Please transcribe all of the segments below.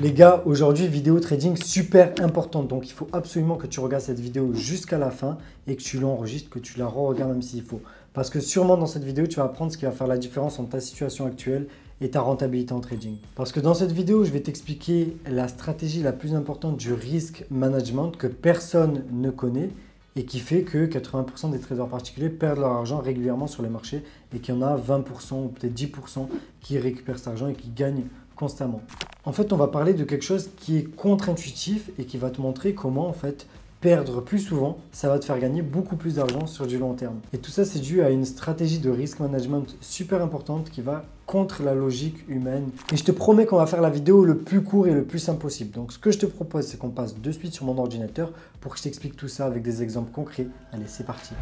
Les gars, aujourd'hui, vidéo trading super importante. Donc, il faut absolument que tu regardes cette vidéo jusqu'à la fin et que tu l'enregistres, que tu la re-regardes même s'il faut. Parce que sûrement dans cette vidéo, tu vas apprendre ce qui va faire la différence entre ta situation actuelle et ta rentabilité en trading. Parce que dans cette vidéo, je vais t'expliquer la stratégie la plus importante du risk management que personne ne connaît et qui fait que 80% des traders particuliers perdent leur argent régulièrement sur les marchés et qu'il y en a 20% ou peut-être 10% qui récupèrent cet argent et qui gagnent constamment. En fait, on va parler de quelque chose qui est contre-intuitif et qui va te montrer comment en fait perdre plus souvent, ça va te faire gagner beaucoup plus d'argent sur du long terme. Et tout ça, c'est dû à une stratégie de risk management super importante qui va contre la logique humaine. Et je te promets qu'on va faire la vidéo le plus court et le plus simple possible. Donc, ce que je te propose, c'est qu'on passe de suite sur mon ordinateur pour que je t'explique tout ça avec des exemples concrets. Allez, c'est parti.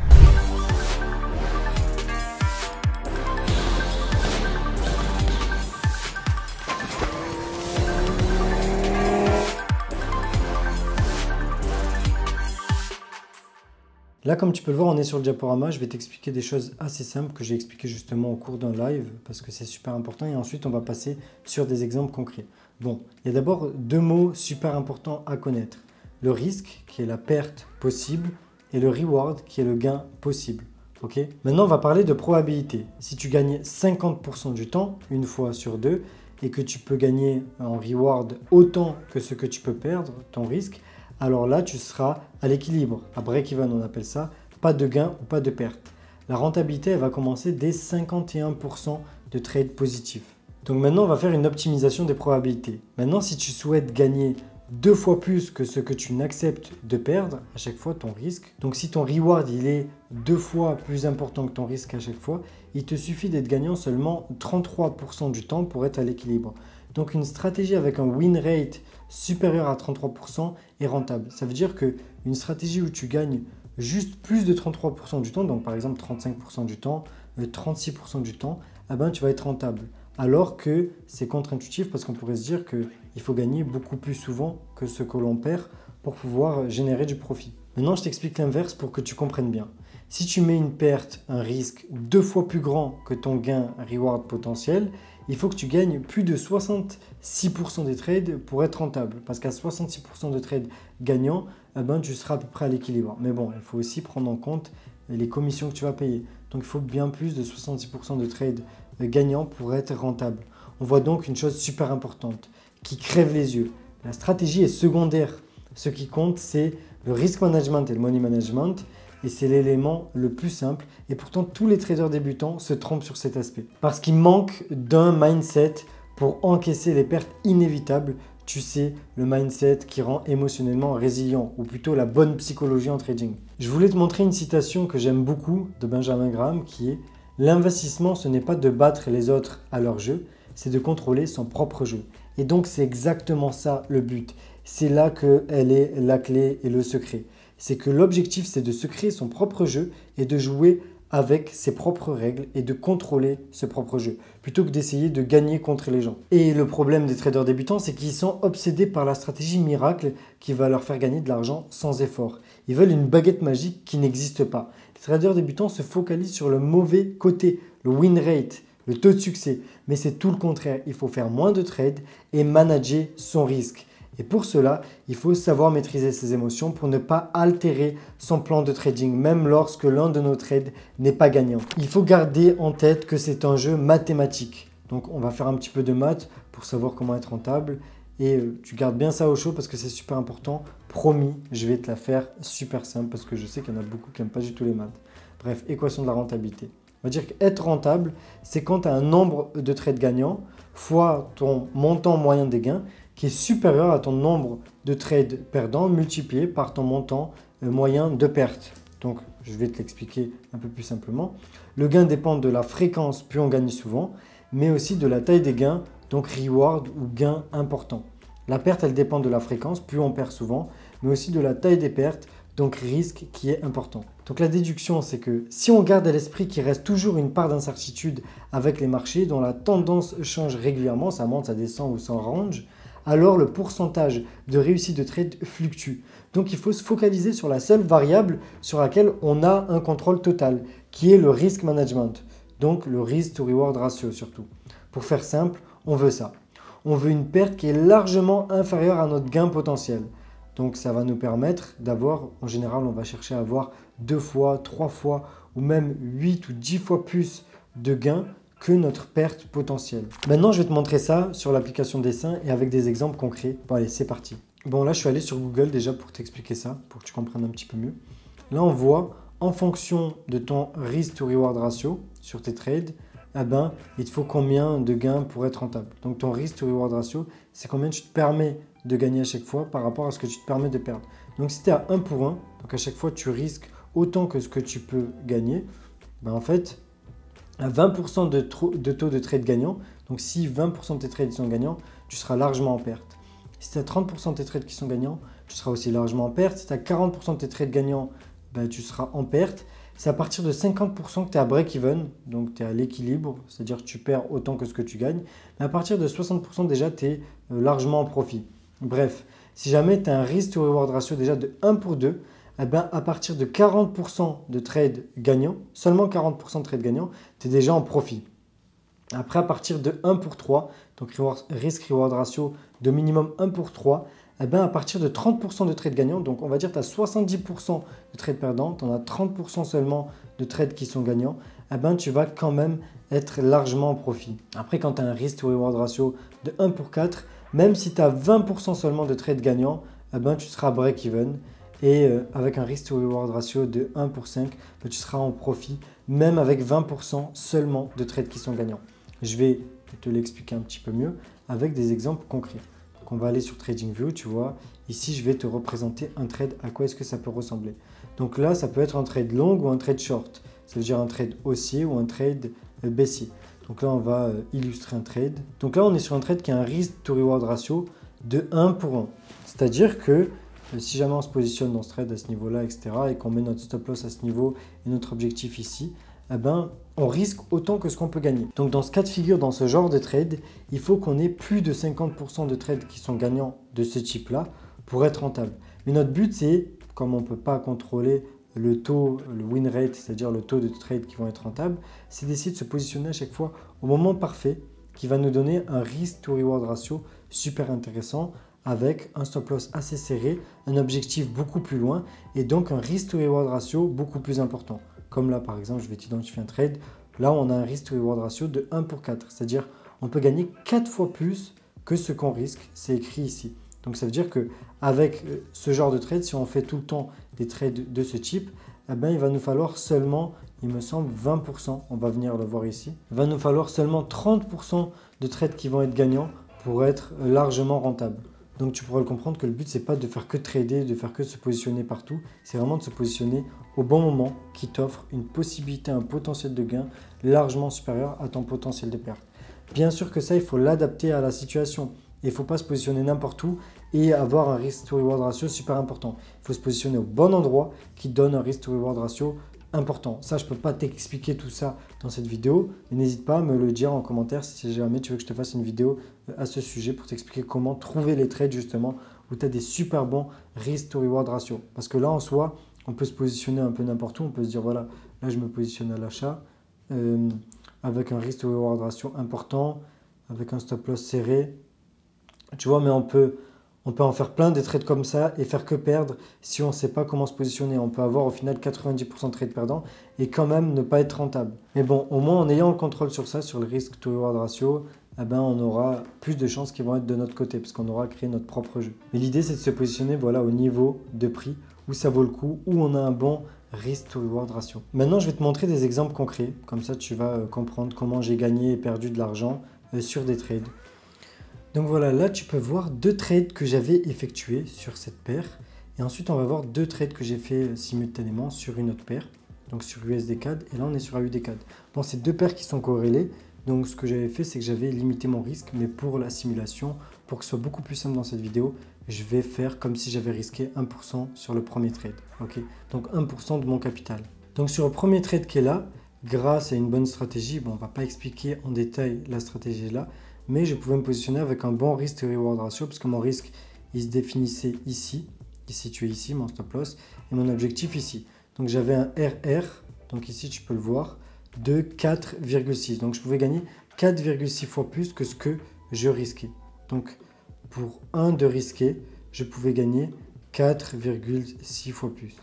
Là, comme tu peux le voir, on est sur le diaporama. Je vais t'expliquer des choses assez simples que j'ai expliquées justement au cours d'un live parce que c'est super important. Et ensuite, on va passer sur des exemples concrets. Bon, il y a d'abord deux mots super importants à connaître. Le risque, qui est la perte possible, et le reward, qui est le gain possible. Ok ? Maintenant, on va parler de probabilité. Si tu gagnes 50% du temps, une fois sur deux, et que tu peux gagner en reward autant que ce que tu peux perdre, ton risque, alors là, tu seras à l'équilibre, à break-even, on appelle ça, pas de gain ou pas de perte. La rentabilité, elle va commencer dès 51% de trades positifs. Donc maintenant, on va faire une optimisation des probabilités. Maintenant, si tu souhaites gagner 2 fois plus que ce que tu n'acceptes de perdre à chaque fois ton risque, donc si ton reward il est 2 fois plus important que ton risque à chaque fois, il te suffit d'être gagnant seulement 33% du temps pour être à l'équilibre. Donc une stratégie avec un win rate supérieur à 33% est rentable. Ça veut dire qu'une stratégie où tu gagnes juste plus de 33% du temps, donc par exemple 35% du temps, 36% du temps, eh ben, tu vas être rentable. Alors que c'est contre-intuitif parce qu'on pourrait se dire qu'il faut gagner beaucoup plus souvent que ce que l'on perd pour pouvoir générer du profit. Maintenant, je t'explique l'inverse pour que tu comprennes bien. Si tu mets une perte, un risque 2 fois plus grand que ton gain reward potentiel, il faut que tu gagnes plus de 66% des trades pour être rentable. Parce qu'à 66% de trades gagnants, eh ben, tu seras à peu près à l'équilibre. Mais bon, il faut aussi prendre en compte les commissions que tu vas payer. Donc, il faut bien plus de 66% de trades gagnants pour être rentable. On voit donc une chose super importante qui crève les yeux. La stratégie est secondaire. Ce qui compte, c'est le risk management et le money management. Et c'est l'élément le plus simple. Et pourtant, tous les traders débutants se trompent sur cet aspect. Parce qu'il manque d'un mindset pour encaisser les pertes inévitables. Tu sais, le mindset qui rend émotionnellement résilient, ou plutôt la bonne psychologie en trading. Je voulais te montrer une citation que j'aime beaucoup de Benjamin Graham qui est « L'investissement, ce n'est pas de battre les autres à leur jeu, c'est de contrôler son propre jeu. » Et donc, c'est exactement ça le but. C'est là qu'elle est la clé et le secret. C'est que l'objectif, c'est de se créer son propre jeu et de jouer avec ses propres règles et de contrôler ce propre jeu, plutôt que d'essayer de gagner contre les gens. Et le problème des traders débutants, c'est qu'ils sont obsédés par la stratégie miracle qui va leur faire gagner de l'argent sans effort. Ils veulent une baguette magique qui n'existe pas. Les traders débutants se focalisent sur le mauvais côté, le win rate, le taux de succès. Mais c'est tout le contraire. Il faut faire moins de trades et manager son risque. Et pour cela, il faut savoir maîtriser ses émotions pour ne pas altérer son plan de trading, même lorsque l'un de nos trades n'est pas gagnant. Il faut garder en tête que c'est un jeu mathématique. Donc, on va faire un petit peu de maths pour savoir comment être rentable. Et tu gardes bien ça au chaud parce que c'est super important. Promis, je vais te la faire super simple parce que je sais qu'il y en a beaucoup qui n'aiment pas du tout les maths. Bref, équation de la rentabilité. On va dire qu'être rentable, c'est quand tu as un nombre de trades gagnants fois ton montant moyen des gains qui est supérieur à ton nombre de trades perdants multiplié par ton montant moyen de perte. Donc, je vais te l'expliquer un peu plus simplement. Le gain dépend de la fréquence, plus on gagne souvent, mais aussi de la taille des gains, donc reward ou gain important. La perte, elle dépend de la fréquence, plus on perd souvent, mais aussi de la taille des pertes, donc risque qui est important. Donc la déduction, c'est que si on garde à l'esprit qu'il reste toujours une part d'incertitude avec les marchés dont la tendance change régulièrement, ça monte, ça descend ou ça range, alors le pourcentage de réussite de trade fluctue. Donc il faut se focaliser sur la seule variable sur laquelle on a un contrôle total, qui est le risk management, donc le risk to reward ratio surtout. Pour faire simple, on veut ça. on veut une perte qui est largement inférieure à notre gain potentiel. Donc ça va nous permettre d'avoir, en général, on va chercher à avoir 2 fois, 3 fois ou même 8 ou 10 fois plus de gains que notre perte potentielle. Maintenant, je vais te montrer ça sur l'application dessin et avec des exemples concrets. Bon, allez, c'est parti. Bon, là, je suis allé sur Google déjà pour t'expliquer ça, pour que tu comprennes un petit peu mieux. Là, on voit, en fonction de ton risk to reward ratio sur tes trades, eh ben, il te faut combien de gains pour être rentable. Donc, ton risk to reward ratio, c'est combien tu te permets de gagner à chaque fois par rapport à ce que tu te permets de perdre. Donc, si tu es à 1 pour 1, donc à chaque fois, tu risques autant que ce que tu peux gagner, ben, en fait, à 20% de taux de trade gagnant, donc si 20% de tes trades sont gagnants, tu seras largement en perte. Si tu as 30% de tes trades qui sont gagnants, tu seras aussi largement en perte. Si tu as 40% de tes trades gagnants, ben, tu seras en perte. C'est à partir de 50% que tu es à break-even, donc tu es à l'équilibre, c'est-à-dire que tu perds autant que ce que tu gagnes. Mais à partir de 60% déjà, tu es largement en profit. Bref, si jamais tu as un risk to reward ratio déjà de 1 pour 2, eh ben, à partir de 40% de trades gagnants, seulement 40% de trades gagnants, tu es déjà en profit. Après, à partir de 1 pour 3, donc risk-reward ratio de minimum 1 pour 3, eh ben, à partir de 30% de trades gagnants, donc on va dire que tu as 70% de trades perdants, tu en as 30% seulement de trades qui sont gagnants, eh ben, tu vas quand même être largement en profit. Après, quand tu as un risk-to-reward ratio de 1 pour 4, même si tu as 20% seulement de trades gagnants, eh ben, tu seras break-even. Et avec un risk to reward ratio de 1 pour 5, tu seras en profit, même avec 20% seulement de trades qui sont gagnants. Je vais te l'expliquer un petit peu mieux avec des exemples concrets. Donc on va aller sur TradingView, tu vois. Ici, je vais te représenter un trade, à quoi est-ce que ça peut ressembler. Donc là, ça peut être un trade long ou un trade short. Ça veut dire un trade haussier ou un trade baissier. Donc là, on va illustrer un trade. Donc là, on est sur un trade qui a un risk to reward ratio de 1 pour 1. C'est-à-dire que si jamais on se positionne dans ce trade à ce niveau-là, etc., et qu'on met notre stop loss à ce niveau et notre objectif ici, eh ben, on risque autant que ce qu'on peut gagner. Donc dans ce cas de figure, dans ce genre de trade, il faut qu'on ait plus de 50% de trades qui sont gagnants de ce type-là pour être rentable. Mais notre but, c'est, comme on ne peut pas contrôler le taux, le win rate, c'est-à-dire le taux de trades qui vont être rentables, c'est d'essayer de se positionner à chaque fois au moment parfait qui va nous donner un risk to reward ratio super intéressant, avec un stop loss assez serré, un objectif beaucoup plus loin et donc un risk to reward ratio beaucoup plus important. Comme là par exemple, je vais t'identifier un trade, là on a un risk to reward ratio de 1 pour 4, c'est-à-dire on peut gagner 4 fois plus que ce qu'on risque, c'est écrit ici. Donc ça veut dire qu'avec ce genre de trade, si on fait tout le temps des trades de ce type, eh ben, il va nous falloir seulement, il me semble, 20%, on va venir le voir ici, il va nous falloir seulement 30% de trades qui vont être gagnants pour être largement rentables. Donc tu pourras le comprendre que le but, c'est pas de faire que trader, de faire que se positionner partout. C'est vraiment de se positionner au bon moment qui t'offre une possibilité, un potentiel de gain largement supérieur à ton potentiel de perte. Bien sûr que ça, il faut l'adapter à la situation. Il ne faut pas se positionner n'importe où et avoir un risk to reward ratio super important. Il faut se positionner au bon endroit qui donne un risk to reward ratio important. Ça, je ne peux pas t'expliquer tout ça dans cette vidéo, mais n'hésite pas à me le dire en commentaire si jamais tu veux que je te fasse une vidéo à ce sujet pour t'expliquer comment trouver les trades justement où tu as des super bons risk to reward ratio. Parce que là, en soi, on peut se positionner un peu n'importe où. On peut se dire, voilà, là, je me positionne à l'achat avec un risk to reward ratio important, avec un stop loss serré. Tu vois, mais on peut en faire plein des trades comme ça et faire que perdre si on ne sait pas comment se positionner. On peut avoir au final 90% de trades perdants et quand même ne pas être rentable. Mais bon, au moins en ayant le contrôle sur ça, sur le risk to reward ratio, eh ben, on aura plus de chances qui vont être de notre côté parce qu'on aura créé notre propre jeu. Mais l'idée, c'est de se positionner voilà, au niveau de prix où ça vaut le coup, où on a un bon risk to reward ratio. Maintenant, je vais te montrer des exemples concrets. Comme ça, tu vas comprendre comment j'ai gagné et perdu de l'argent sur des trades. Donc voilà, là tu peux voir 2 trades que j'avais effectués sur cette paire. Et ensuite, on va voir 2 trades que j'ai fait simultanément sur une autre paire. Donc sur USD CAD et là on est sur AUD CAD. Bon, c'est 2 paires qui sont corrélées. Donc ce que j'avais fait, c'est que j'avais limité mon risque. Mais pour la simulation, pour que ce soit beaucoup plus simple dans cette vidéo, je vais faire comme si j'avais risqué 1% sur le premier trade. Okay, donc 1% de mon capital. Donc sur le premier trade qui est là, grâce à une bonne stratégie, bon, on ne va pas expliquer en détail la stratégie là, mais je pouvais me positionner avec un bon risk reward ratio parce que mon risque, il se définissait ici, il est situé ici, mon stop loss, et mon objectif ici. Donc j'avais un RR, donc ici tu peux le voir, de 4,6. Donc je pouvais gagner 4,6 fois plus que ce que je risquais. Donc pour 1 de risqué, je pouvais gagner 4,6 fois plus.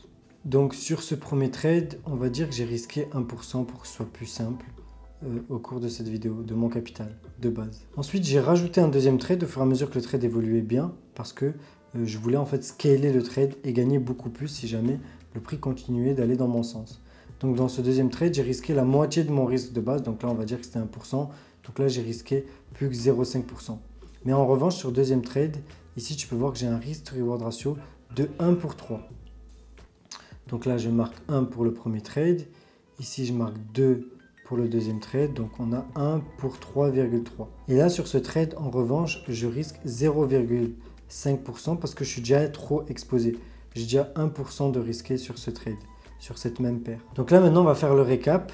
Donc sur ce premier trade, on va dire que j'ai risqué 1% pour que ce soit plus simple au cours de cette vidéo, de mon capital de base. Ensuite, j'ai rajouté un deuxième trade au fur et à mesure que le trade évoluait bien parce que je voulais en fait scaler le trade et gagner beaucoup plus si jamais le prix continuait d'aller dans mon sens. Donc dans ce deuxième trade, j'ai risqué la moitié de mon risque de base. Donc là, on va dire que c'était 1%. Donc là, j'ai risqué plus que 0,5%. Mais en revanche, sur le deuxième trade, ici, tu peux voir que j'ai un risk-to-reward ratio de 1 pour 3. Donc là, je marque 1 pour le premier trade. Ici, je marque 2 pour le deuxième trade. Donc on a 1 pour 3,3. Et là, sur ce trade, en revanche, je risque 0,5% parce que je suis déjà trop exposé. J'ai déjà 1% de risqué sur ce trade, sur cette même paire. Donc là, maintenant, on va faire le récap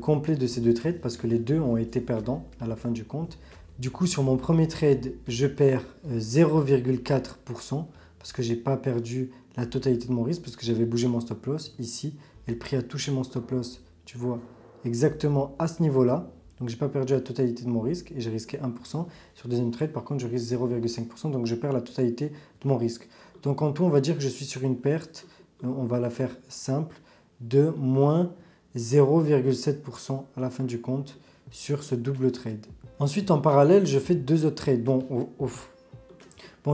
complet de ces deux trades parce que les deux ont été perdants à la fin du compte. Du coup, sur mon premier trade, je perds 0,4% parce que je n'ai pas perdu la totalité de mon risque parce que j'avais bougé mon stop loss ici et le prix a touché mon stop loss, tu vois, exactement à ce niveau-là. Donc, je n'ai pas perdu la totalité de mon risque et j'ai risqué 1%. Sur le deuxième trade, par contre, je risque 0,5%, donc je perds la totalité de mon risque. Donc, en tout, on va dire que je suis sur une perte, on va la faire simple, de moins 0,7% à la fin du compte sur ce double trade. Ensuite, en parallèle, je fais deux autres trades. Bon,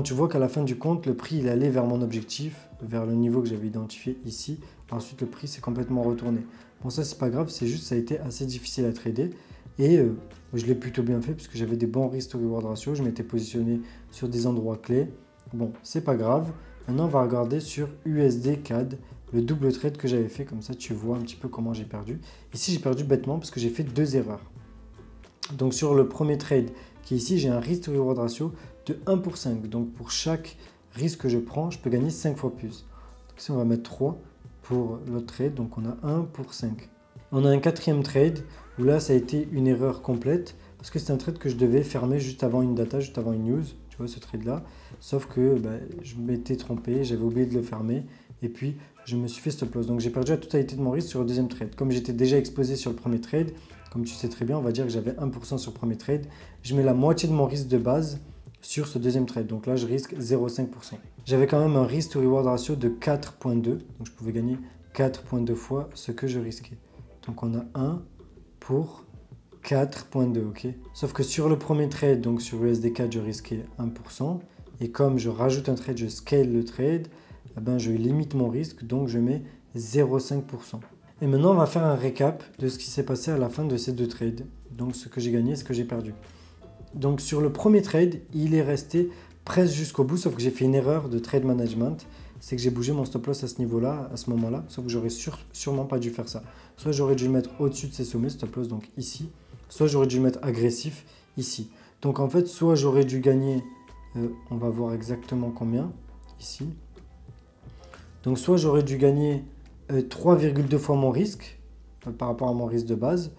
tu vois qu'à la fin du compte, le prix il allait vers mon objectif, vers le niveau que j'avais identifié ici. Ensuite, le prix s'est complètement retourné. Bon, ça, c'est pas grave, c'est juste ça a été assez difficile à trader. Et je l'ai plutôt bien fait puisque j'avais des bons risk-to-reward ratio. Je m'étais positionné sur des endroits clés. Bon, c'est pas grave. Maintenant, on va regarder sur USD CAD, le double trade que j'avais fait. Comme ça, tu vois un petit peu comment j'ai perdu. Ici, j'ai perdu bêtement parce que j'ai fait deux erreurs. Donc, sur le premier trade qui est ici, j'ai un risk-to-reward ratio de 1 pour 5. Donc, pour chaque risque que je prends, je peux gagner 5 fois plus. Donc, ici, on va mettre 3 pour l'autre trade. Donc, on a 1 pour 5. On a un quatrième trade où là, ça a été une erreur complète parce que c'est un trade que je devais fermer juste avant une data, juste avant une news. Tu vois, ce trade-là. Sauf que je m'étais trompé, j'avais oublié de le fermer. Et puis, je me suis fait stop loss. Donc, j'ai perdu la totalité de mon risque sur le deuxième trade. Comme j'étais déjà exposé sur le premier trade, comme tu sais très bien, on va dire que j'avais 1% sur le premier trade. Je mets la moitié de mon risque de base sur ce deuxième trade. Donc là, je risque 0,5%. J'avais quand même un risk to reward ratio de 4,2. Donc, je pouvais gagner 4,2 fois ce que je risquais. Donc, on a 1 pour 4,2, ok. Sauf que sur le premier trade, donc sur USD4, je risquais 1%. Et comme je rajoute un trade, je scale le trade, je limite mon risque, donc je mets 0,5%. Et maintenant, on va faire un récap de ce qui s'est passé à la fin de ces deux trades. Donc, ce que j'ai gagné et ce que j'ai perdu. Donc, sur le premier trade, il est resté presque jusqu'au bout, sauf que j'ai fait une erreur de trade management. C'est que j'ai bougé mon stop loss à ce niveau-là, à ce moment-là, sauf que j'aurais sûrement pas dû faire ça. Soit j'aurais dû le mettre au-dessus de ces sommets, stop loss, donc ici. Soit j'aurais dû le mettre agressif, ici. Donc, en fait, soit j'aurais dû gagner, on va voir exactement combien, ici. Donc, soit j'aurais dû gagner 3,2 fois mon risque par rapport à mon risque de base,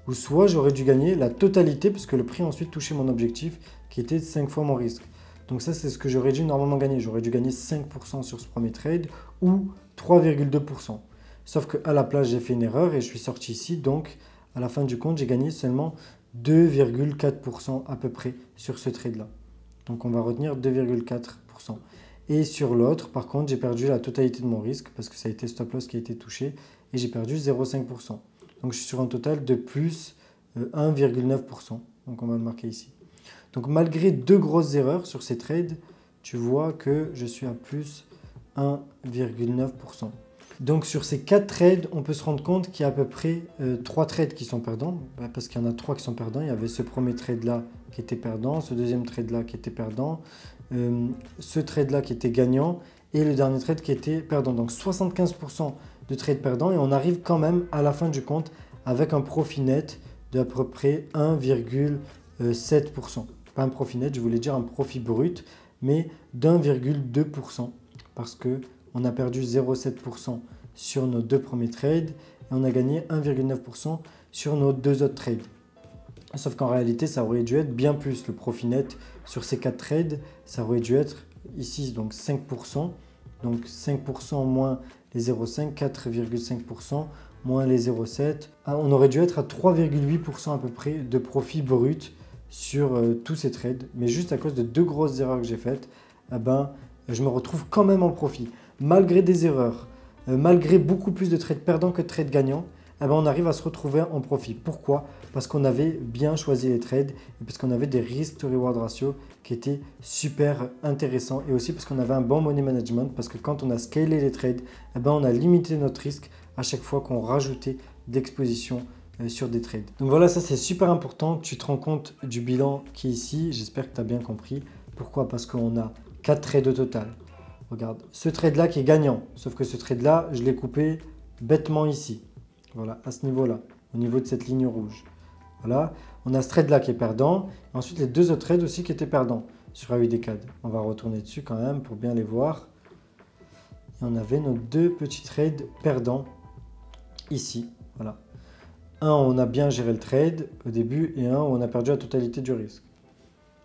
ou soit j'aurais dû gagner la totalité parce que le prix a ensuite touché mon objectif qui était 5 fois mon risque. Donc ça, c'est ce que j'aurais dû normalement gagner. J'aurais dû gagner 5% sur ce premier trade ou 3,2%. Sauf qu'à la place, j'ai fait une erreur et je suis sorti ici. Donc à la fin du compte, j'ai gagné seulement 2,4% à peu près sur ce trade-là. Donc on va retenir 2,4%. Et sur l'autre, par contre, j'ai perdu la totalité de mon risque parce que ça a été stop loss qui a été touché et j'ai perdu 0,5%. Donc, je suis sur un total de plus 1,9%. Donc, on va le marquer ici. Donc, malgré deux grosses erreurs sur ces trades, tu vois que je suis à plus 1,9%. Donc, sur ces 4 trades, on peut se rendre compte qu'il y a à peu près 3 trades qui sont perdants. Parce qu'il y en a 3 qui sont perdants. Il y avait ce premier trade-là qui était perdant, ce deuxième trade-là qui était perdant, ce trade-là qui était gagnant et le dernier trade qui était perdant. Donc 75% de trades perdants et on arrive quand même à la fin du compte avec un profit net d'à peu près 1,7%. Pas un profit net, je voulais dire un profit brut, mais d'1,2% parce qu'on a perdu 0,7% sur nos deux premiers trades et on a gagné 1,9% sur nos deux autres trades. Sauf qu'en réalité, ça aurait dû être bien plus. Le profit net sur ces 4 trades, ça aurait dû être ici donc 5%. Donc 5% moins les 0,5, 4,5% moins les 0,7. On aurait dû être à 3,8% à peu près de profit brut sur tous ces trades, mais juste à cause de 2 grosses erreurs que j'ai faites, eh ben, je me retrouve quand même en profit. Malgré des erreurs, malgré beaucoup plus de trades perdants que de trades gagnants, eh ben, on arrive à se retrouver en profit. Pourquoi? Parce qu'on avait bien choisi les trades et parce qu'on avait des risk to reward ratio qui étaient super intéressants, et aussi parce qu'on avait un bon money management, parce que quand on a scalé les trades, eh ben, on a limité notre risque à chaque fois qu'on rajoutait d'exposition sur des trades. Donc voilà, ça c'est super important que tu te rends compte du bilan qui est ici. J'espère que tu as bien compris. Pourquoi? Parce qu'on a 4 trades au total. Regarde, ce trade là qui est gagnant, sauf que ce trade là, je l'ai coupé bêtement ici. Voilà, à ce niveau là, au niveau de cette ligne rouge. Voilà, on a ce trade là qui est perdant. Ensuite, les 2 autres trades aussi qui étaient perdants sur AUD-CAD. On va retourner dessus quand même pour bien les voir. Et on avait nos 2 petits trades perdants ici. Voilà. Un, on a bien géré le trade au début, et un, on a perdu la totalité du risque.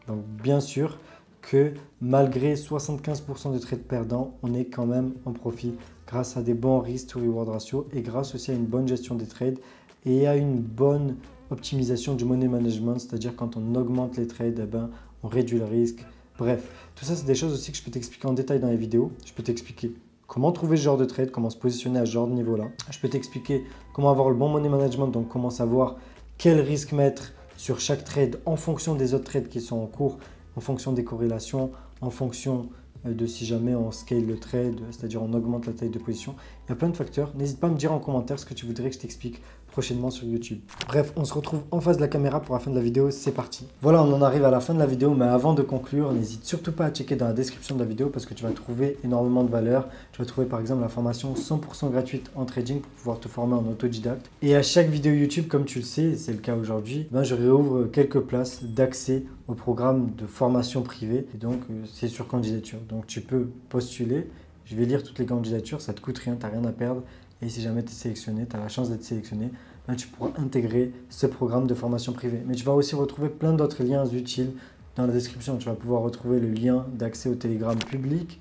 Donc bien sûr que malgré 75% de trades perdants, on est quand même en profit grâce à des bons risk to reward ratio et grâce aussi à une bonne gestion des trades et à une bonne optimisation du money management, c'est-à-dire quand on augmente les trades, eh ben, on réduit le risque. Bref, tout ça c'est des choses aussi que je peux t'expliquer en détail dans les vidéos. Je peux t'expliquer comment trouver ce genre de trade, comment se positionner à ce genre de niveau-là. Je peux t'expliquer comment avoir le bon money management, donc comment savoir quel risque mettre sur chaque trade en fonction des autres trades qui sont en cours, en fonction des corrélations, en fonction de si jamais on scale le trade, c'est-à-dire on augmente la taille de position. Il y a plein de facteurs. N'hésite pas à me dire en commentaire ce que tu voudrais que je t'explique prochainement sur YouTube. Bref, on se retrouve en face de la caméra pour la fin de la vidéo. C'est parti. Voilà, on en arrive à la fin de la vidéo, mais avant de conclure, n'hésite surtout pas à checker dans la description de la vidéo parce que tu vas trouver énormément de valeur. Tu vas trouver par exemple la formation 100% gratuite en trading pour pouvoir te former en autodidacte. Et à chaque vidéo YouTube, comme tu le sais, c'est le cas aujourd'hui, ben, je réouvre quelques places d'accès au programme de formation privée. Et donc, c'est sur candidature. Donc, tu peux postuler. Je vais lire toutes les candidatures, ça ne te coûte rien, tu n'as rien à perdre. Et si jamais tu es sélectionné, tu as la chance d'être sélectionné, ben tu pourras intégrer ce programme de formation privée. Mais tu vas aussi retrouver plein d'autres liens utiles dans la description. Tu vas pouvoir retrouver le lien d'accès au Telegram public,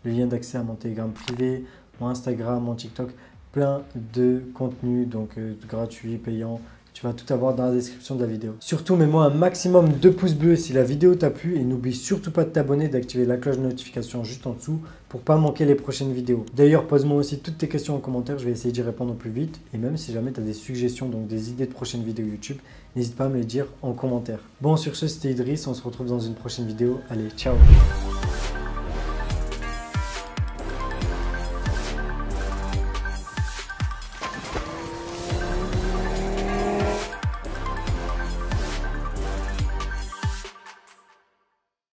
le lien d'accès à mon Telegram privé, mon Instagram, mon TikTok, plein de contenus donc gratuits, payants. Tu vas tout avoir dans la description de la vidéo. Surtout, mets-moi un maximum de pouces bleus si la vidéo t'a plu et n'oublie surtout pas de t'abonner, d'activer la cloche de notification juste en dessous pour ne pas manquer les prochaines vidéos. D'ailleurs, pose-moi aussi toutes tes questions en commentaire, je vais essayer d'y répondre au plus vite. Et même si jamais tu as des suggestions, donc des idées de prochaines vidéos YouTube, n'hésite pas à me les dire en commentaire. Bon, sur ce, c'était Idriss, on se retrouve dans une prochaine vidéo. Allez, ciao!